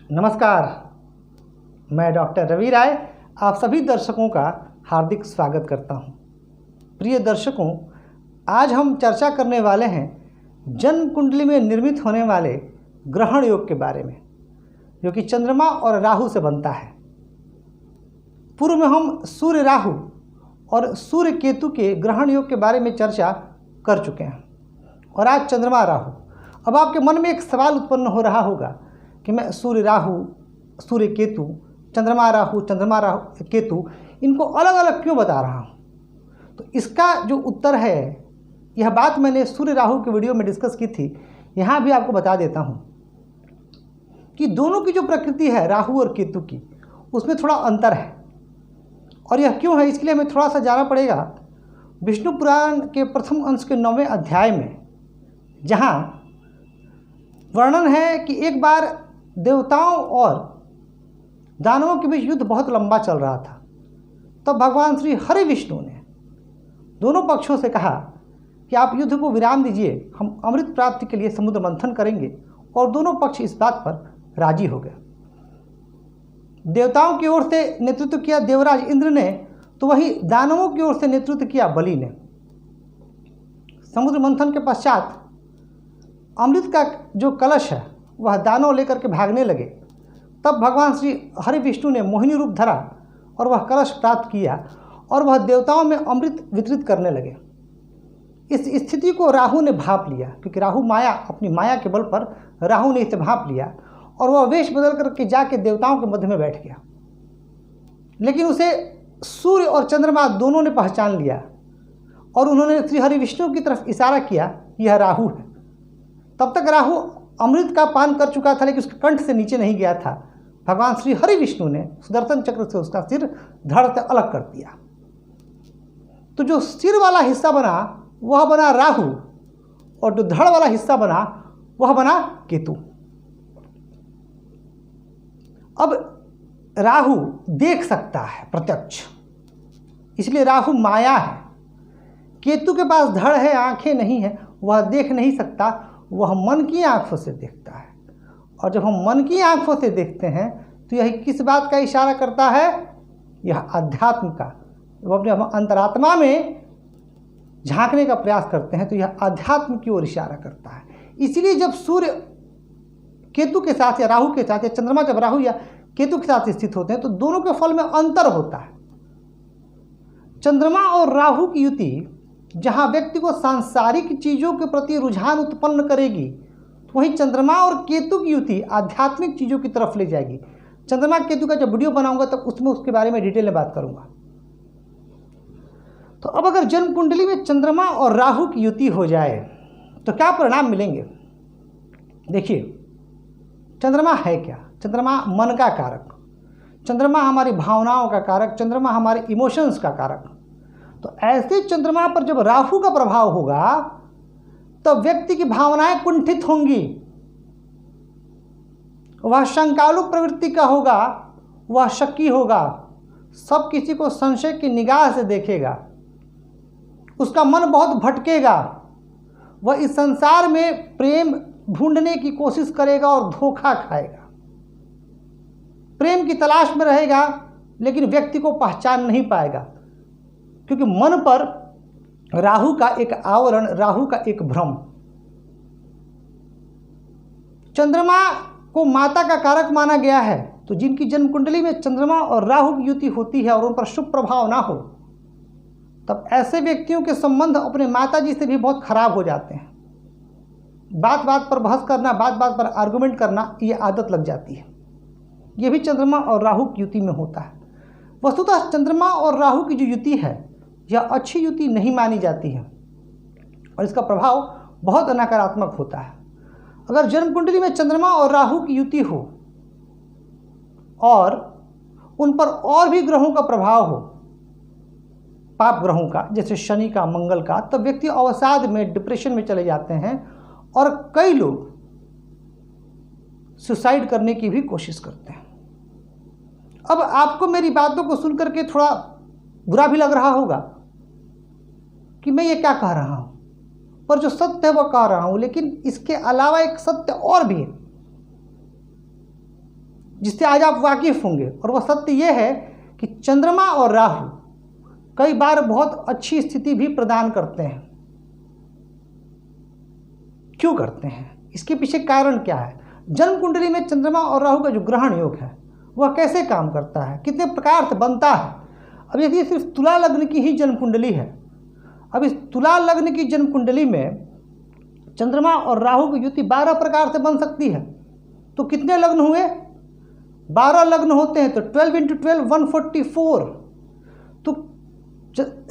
नमस्कार, मैं डॉक्टर रवि राय आप सभी दर्शकों का हार्दिक स्वागत करता हूं। प्रिय दर्शकों, आज हम चर्चा करने वाले हैं जन्म कुंडली में निर्मित होने वाले ग्रहण योग के बारे में, जो कि चंद्रमा और राहु से बनता है। पूर्व में हम सूर्य राहु और सूर्य केतु के ग्रहण योग के बारे में चर्चा कर चुके हैं और आज चंद्रमा राहु। अब आपके मन में एक सवाल उत्पन्न हो रहा होगा कि मैं सूर्य राहु, सूर्य केतु, चंद्रमा राहु केतु इनको अलग अलग क्यों बता रहा हूँ। तो इसका जो उत्तर है, यह बात मैंने सूर्य राहु के वीडियो में डिस्कस की थी, यहाँ भी आपको बता देता हूँ कि दोनों की जो प्रकृति है राहु और केतु की, उसमें थोड़ा अंतर है। और यह क्यों है, इसके लिए हमें थोड़ा सा जाना पड़ेगा विष्णु पुराण के प्रथम अंश के 9वें अध्याय में, जहाँ वर्णन है कि एक बार देवताओं और दानवों के बीच युद्ध बहुत लंबा चल रहा था। तब भगवान श्री हरि विष्णु ने दोनों पक्षों से कहा कि आप युद्ध को विराम दीजिए, हम अमृत प्राप्ति के लिए समुद्र मंथन करेंगे। और दोनों पक्ष इस बात पर राजी हो गए। देवताओं की ओर से नेतृत्व किया देवराज इंद्र ने, तो वहीं दानवों की ओर से नेतृत्व किया बलि ने। समुद्र मंथन के पश्चात अमृत का जो कलश है वह दानव लेकर के भागने लगे। तब भगवान श्री हरि विष्णु ने मोहिनी रूप धरा और वह कलश प्राप्त किया और वह देवताओं में अमृत वितरित करने लगे। इस स्थिति को राहु ने भांप लिया, क्योंकि राहु माया, अपनी माया के बल पर राहु ने इसे भांप लिया और वह वेश बदल करके जाके देवताओं के मध्य में बैठ गया। लेकिन उसे सूर्य और चंद्रमा दोनों ने पहचान लिया और उन्होंने श्री हरि विष्णु की तरफ इशारा किया, यह राहु है। तब तक राहु अमृत का पान कर चुका था, लेकिन उसके कंठ से नीचे नहीं गया था। भगवान श्री हरि विष्णु ने सुदर्शन चक्र से उसका सिर धड़ से अलग कर दिया। तो जो सिर वाला हिस्सा बना वह बना राहु और जो धड़ वाला हिस्सा बना वह बना केतु। अब राहु देख सकता है प्रत्यक्ष, इसलिए राहु माया है। केतु के पास धड़ है, आंखें नहीं है, वह देख नहीं सकता, वह मन की आंखों से देखता है। और जब हम मन की आंखों से देखते हैं तो यह किस बात का इशारा करता है? यह अध्यात्म का। जब अपने हम अंतरात्मा में झांकने का प्रयास करते हैं तो यह अध्यात्म की ओर इशारा करता है। इसलिए जब सूर्य केतु के साथ या राहु के साथ या चंद्रमा जब राहु या केतु के साथ स्थित होते हैं तो दोनों के फल में अंतर होता है। चंद्रमा और राहु की युति जहाँ व्यक्ति को सांसारिक चीज़ों के प्रति रुझान उत्पन्न करेगी, तो वहीं चंद्रमा और केतु की युति आध्यात्मिक चीज़ों की तरफ ले जाएगी। चंद्रमा केतु का जब वीडियो बनाऊंगा तब उसमें उसके बारे में डिटेल में बात करूंगा। तो अब अगर जन्म कुंडली में चंद्रमा और राहु की युति हो जाए तो क्या परिणाम मिलेंगे? देखिए, चंद्रमा है क्या? चंद्रमा मन का कारक, चंद्रमा हमारी भावनाओं का कारक, चंद्रमा हमारे इमोशंस का कारक। तो ऐसे चंद्रमा पर जब राहु का प्रभाव होगा तब व्यक्ति की भावनाएं कुंठित होंगी, वह शंकालु प्रवृत्ति का होगा, वह शक्की होगा, सब किसी को संशय की निगाह से देखेगा, उसका मन बहुत भटकेगा, वह इस संसार में प्रेम ढूंढने की कोशिश करेगा और धोखा खाएगा। प्रेम की तलाश में रहेगा लेकिन व्यक्ति को पहचान नहीं पाएगा, क्योंकि मन पर राहु का एक आवरण, राहु का एक भ्रम। चंद्रमा को माता का कारक माना गया है, तो जिनकी जन्म कुंडली में चंद्रमा और राहु की युति होती है और उन पर शुभ प्रभाव ना हो, तब ऐसे व्यक्तियों के संबंध अपने माता जी से भी बहुत खराब हो जाते हैं। बात बात पर बहस करना, बात बात पर आर्गुमेंट करना, ये आदत लग जाती है। ये भी चंद्रमा और राहु की युति में होता है। वस्तुतः चंद्रमा और राहु की जो युति है यह अच्छी युति नहीं मानी जाती है और इसका प्रभाव बहुत नकारात्मक होता है। अगर जन्म कुंडली में चंद्रमा और राहु की युति हो और उन पर और भी ग्रहों का प्रभाव हो, पाप ग्रहों का, जैसे शनि का, मंगल का, तब व्यक्ति अवसाद में, डिप्रेशन में चले जाते हैं और कई लोग सुसाइड करने की भी कोशिश करते हैं। अब आपको मेरी बातों को सुनकर के थोड़ा बुरा भी लग रहा होगा कि मैं ये क्या कह रहा हूँ, पर जो सत्य है वह कह रहा हूँ। लेकिन इसके अलावा एक सत्य और भी है। जिससे आज आप वाकिफ होंगे। और वह सत्य यह है कि चंद्रमा और राहु कई बार बहुत अच्छी स्थिति भी प्रदान करते हैं। क्यों करते हैं, इसके पीछे कारण क्या है? जन्म कुंडली में चंद्रमा और राहु का जो ग्रहण योग है वह कैसे काम करता है, कितने प्रकार से बनता है? अब यदि सिर्फ तुला लग्न की ही जन्म कुंडली है, अब इस तुला लग्न की जन्म कुंडली में चंद्रमा और राहु की युति 12 प्रकार से बन सकती है। तो कितने लग्न हुए? 12 लग्न होते हैं, तो 12 × 12 144। तो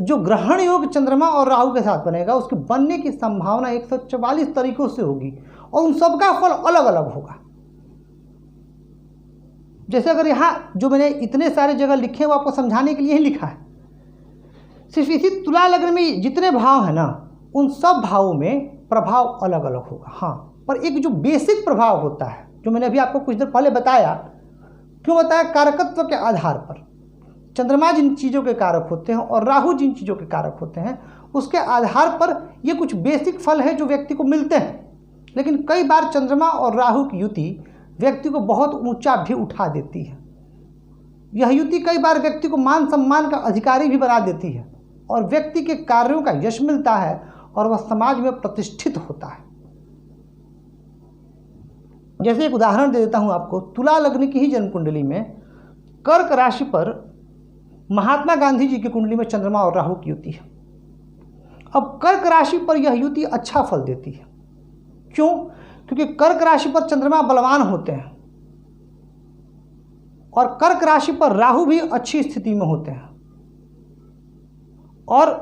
जो ग्रहण योग चंद्रमा और राहु के साथ बनेगा उसके बनने की संभावना 144 तरीकों से होगी और उन सबका फल अलग अलग होगा। जैसे अगर यहाँ जो मैंने इतने सारे जगह लिखे हैं वो आपको समझाने के लिए ही लिखा है। सिर्फ इसी तुला लग्न में जितने भाव हैं ना, उन सब भावों में प्रभाव अलग अलग होगा। हाँ, पर एक जो बेसिक प्रभाव होता है, जो मैंने अभी आपको कुछ देर पहले बताया, क्यों बताया? कारकत्व के आधार पर चंद्रमा जिन चीज़ों के कारक होते हैं और राहु जिन चीज़ों के कारक होते हैं, उसके आधार पर ये कुछ बेसिक फल है जो व्यक्ति को मिलते हैं। लेकिन कई बार चंद्रमा और राहु की युति व्यक्ति को बहुत ऊंचा भी उठा देती है। यह युति कई बार व्यक्ति को मान सम्मान का अधिकारी भी बना देती है और व्यक्ति के कार्यों का यश मिलता है और वह समाज में प्रतिष्ठित होता है। जैसे एक उदाहरण दे देता हूं आपको। तुला लग्न की ही जन्म कुंडली में कर्क राशि पर महात्मा गांधी जी की कुंडली में चंद्रमा और राहु की युति है। अब कर्क राशि पर यह युति अच्छा फल देती है। क्यों? क्योंकि कर्क राशि पर चंद्रमा बलवान होते हैं और कर्क राशि पर राहु भी अच्छी स्थिति में होते हैं और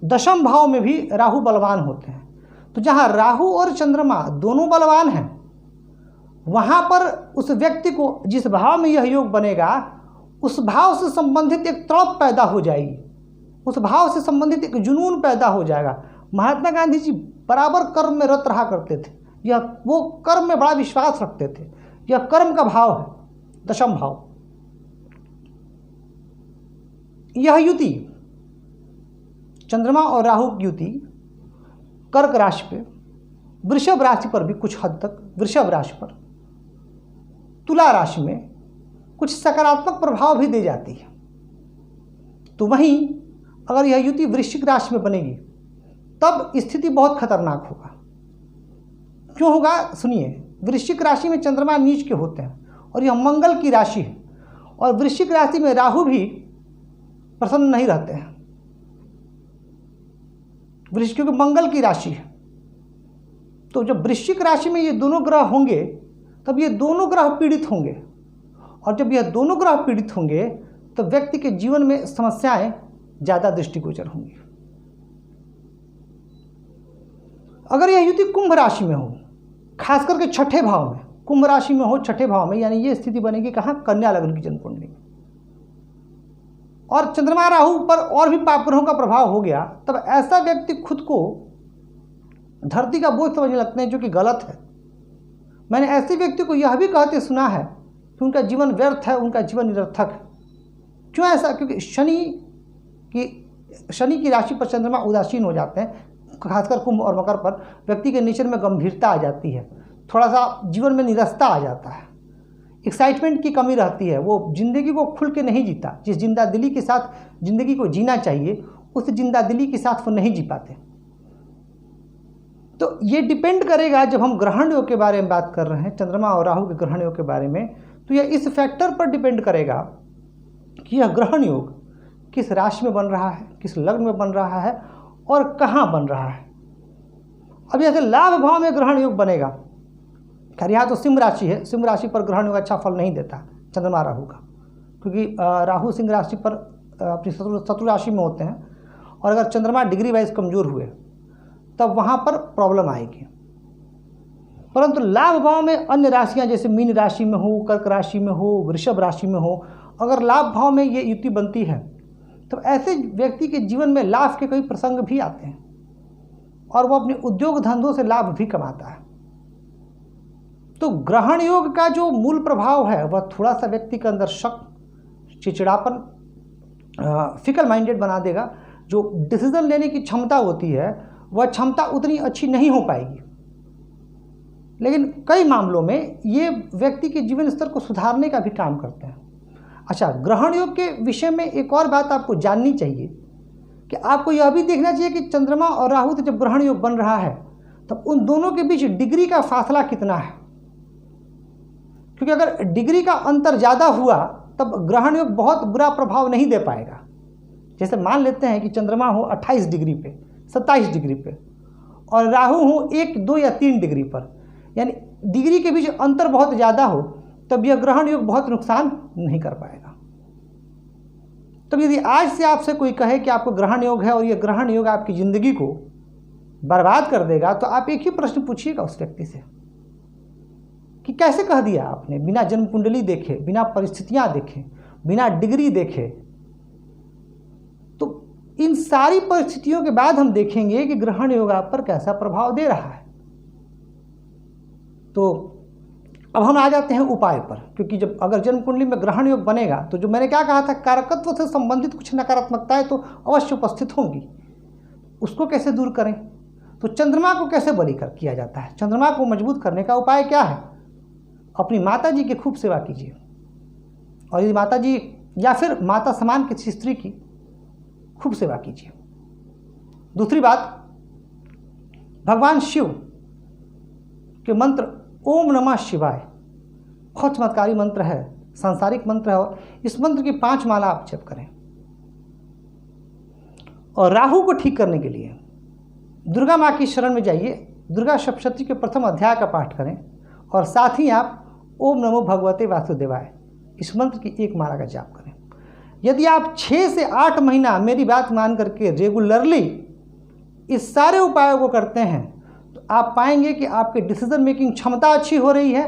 दशम भाव में भी राहु बलवान होते हैं। तो जहां राहु और चंद्रमा दोनों बलवान हैं, वहां पर उस व्यक्ति को जिस भाव में यह योग बनेगा, उस भाव से संबंधित एक तड़प पैदा हो जाएगी, उस भाव से संबंधित एक जुनून पैदा हो जाएगा। महात्मा गांधी जी बराबर कर्म में रत रहा करते थे, वो कर्म में बड़ा विश्वास रखते थे। यह कर्म का भाव है, दशम भाव। यह युति चंद्रमा और राहु की युति कर्क राशि पे, वृषभ राशि पर भी कुछ हद तक, वृषभ राशि पर, तुला राशि में कुछ सकारात्मक प्रभाव भी दे जाती है। तो वहीं अगर यह युति वृश्चिक राशि में बनेगी तब स्थिति बहुत खतरनाक होगा। क्यों होगा? सुनिए। वृश्चिक राशि में चंद्रमा नीच के होते हैं और यह मंगल की राशि है और वृश्चिक राशि में राहु भी प्रसन्न नहीं रहते हैं। वृश्चिक क्योंकि मंगल की राशि है। तो जब वृश्चिक राशि में ये दोनों ग्रह होंगे तब ये दोनों ग्रह पीड़ित होंगे और जब यह दोनों ग्रह पीड़ित होंगे तो व्यक्ति के जीवन में समस्याएं ज़्यादा दृष्टिगोचर होंगी। अगर यह युति कुंभ राशि में हो, खास करके छठे भाव में, कुंभ राशि में हो छठे भाव में, यानी ये स्थिति बनेगी कहाँ? कन्या लग्न की जन्म कुंडली में, और चंद्रमा राहु पर और भी पाप ग्रहों का प्रभाव हो गया, तब ऐसा व्यक्ति खुद को धरती का बोझ समझने लगते हैं, जो कि गलत है। मैंने ऐसे व्यक्ति को यह भी कहते सुना है कि उनका जीवन व्यर्थ है, उनका जीवन निरर्थक है। क्यों ऐसा? क्योंकि शनि की राशि पर चंद्रमा उदासीन हो जाते हैं, खासकर कुंभ और मकर पर। व्यक्ति के नेचर में गंभीरता आ जाती है, थोड़ा सा जीवन में निरस्ता आ जाता है, एक्साइटमेंट की कमी रहती है, वो जिंदगी को खुल के नहीं जीता। जिस जिंदा दिली के साथ जिंदगी को जीना चाहिए, उस जिंदा दिली के साथ वो नहीं जी पाते। तो ये डिपेंड करेगा, जब हम ग्रहण योग के बारे में बात कर रहे हैं, चंद्रमा और राहु के ग्रहण योग के बारे में, तो यह इस फैक्टर पर डिपेंड करेगा कि यह ग्रहण योग किस राशि में बन रहा है, किस लग्न में बन रहा है और कहाँ बन रहा है। अब जैसे लाभ भाव में ग्रहण योग बनेगा, खैर यहाँ तो सिंह राशि है, सिंह राशि पर ग्रहण योग अच्छा फल नहीं देता चंद्रमा राहु का, क्योंकि राहु सिंह राशि पर अपनी शत्रु राशि में होते हैं, और अगर चंद्रमा डिग्री वाइज कमज़ोर हुए तब वहाँ पर प्रॉब्लम आएगी। परंतु लाभ भाव में अन्य राशियाँ जैसे मीन राशि में हो, कर्क राशि में हो, वृषभ राशि में हो, अगर लाभ भाव में ये युति बनती है तो ऐसे व्यक्ति के जीवन में लाभ के कई प्रसंग भी आते हैं और वो अपने उद्योग धंधों से लाभ भी कमाता है। तो ग्रहण योग का जो मूल प्रभाव है वह थोड़ा सा व्यक्ति के अंदर शक, चिड़चिड़ापन, फिकल माइंडेड बना देगा। जो डिसीजन लेने की क्षमता होती है वह क्षमता उतनी अच्छी नहीं हो पाएगी। लेकिन कई मामलों में ये व्यक्ति के जीवन स्तर को सुधारने का भी काम करते हैं। अच्छा, ग्रहण योग के विषय में एक और बात आपको जाननी चाहिए कि आपको यह भी देखना चाहिए कि चंद्रमा और राहु जब ग्रहण योग बन रहा है तब उन दोनों के बीच डिग्री का फासला कितना है, क्योंकि अगर डिग्री का अंतर ज़्यादा हुआ तब ग्रहण योग बहुत बुरा प्रभाव नहीं दे पाएगा। जैसे मान लेते हैं कि चंद्रमा हो 28 डिग्री पे, 27 डिग्री पे, और राहु हो 1, 2 या 3 डिग्री पर, यानी डिग्री के बीच अंतर बहुत ज़्यादा हो, तब यह ग्रहण योग बहुत नुकसान नहीं कर पाएगा। तब यदि आज से आपसे कोई कहे कि आपको ग्रहण योग है और यह ग्रहण योग आपकी ज़िंदगी को बर्बाद कर देगा, तो आप एक ही प्रश्न पूछिएगा उस व्यक्ति से कि कैसे कह दिया आपने, बिना जन्म कुंडली देखे, बिना परिस्थितियां देखे, बिना डिग्री देखे। तो इन सारी परिस्थितियों के बाद हम देखेंगे कि ग्रहण योग आप पर कैसा प्रभाव दे रहा है। तो अब हम आ जाते हैं उपाय पर, क्योंकि जब अगर जन्म कुंडली में ग्रहण योग बनेगा तो जो मैंने क्या कहा था, कारकत्व से संबंधित कुछ नकारात्मकताएं तो अवश्य उपस्थित होंगी। उसको कैसे दूर करें? तो चंद्रमा को कैसे बलि किया जाता है? चंद्रमा को मजबूत करने का उपाय क्या है? अपनी माता जी की खूब सेवा कीजिए, और यदि माता जी या फिर माता समान किसी स्त्री की खूब सेवा कीजिए। दूसरी बात, भगवान शिव के मंत्र ओम नमः शिवाय बहुत चमत्कारी मंत्र है, सांसारिक मंत्र है, और इस मंत्र की 5 माला आप जप करें। और राहु को ठीक करने के लिए दुर्गा माँ की शरण में जाइए, दुर्गा सप्तशती के प्रथम अध्याय का पाठ करें, और साथ ही आप ओम नमो भगवते वासुदेवाय इस मंत्र की 1 माला का जाप करें। यदि आप 6 से 8 महीना मेरी बात मान करके रेगुलरली इस सारे उपायों को करते हैं तो आप पाएंगे कि आपकी डिसीजन मेकिंग क्षमता अच्छी हो रही है,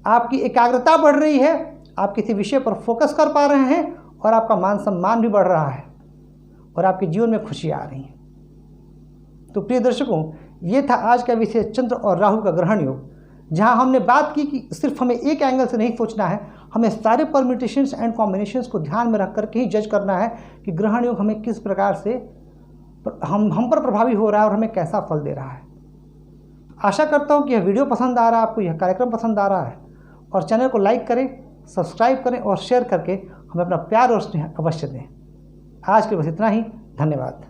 आपकी एकाग्रता बढ़ रही है, आप किसी विषय पर फोकस कर पा रहे हैं, और आपका मान सम्मान भी बढ़ रहा है, और आपके जीवन में खुशियाँ आ रही हैं। तो प्रिय दर्शकों, ये था आज का विषय चंद्र और राहु का ग्रहण योग, जहां हमने बात की कि सिर्फ हमें एक एंगल से नहीं सोचना है, हमें सारे परम्यूटेशंस एंड कॉम्बिनेशंस को ध्यान में रख कर ही जज करना है कि ग्रहण योग हमें किस प्रकार से हम पर प्रभावी हो रहा है और हमें कैसा फल दे रहा है। आशा करता हूं कि यह वीडियो पसंद आ रहा है आपको, यह कार्यक्रम पसंद आ रहा है, और चैनल को लाइक करें, सब्सक्राइब करें और शेयर करके हमें अपना प्यार और स्नेह अवश्य दें। आज के बस इतना ही, धन्यवाद।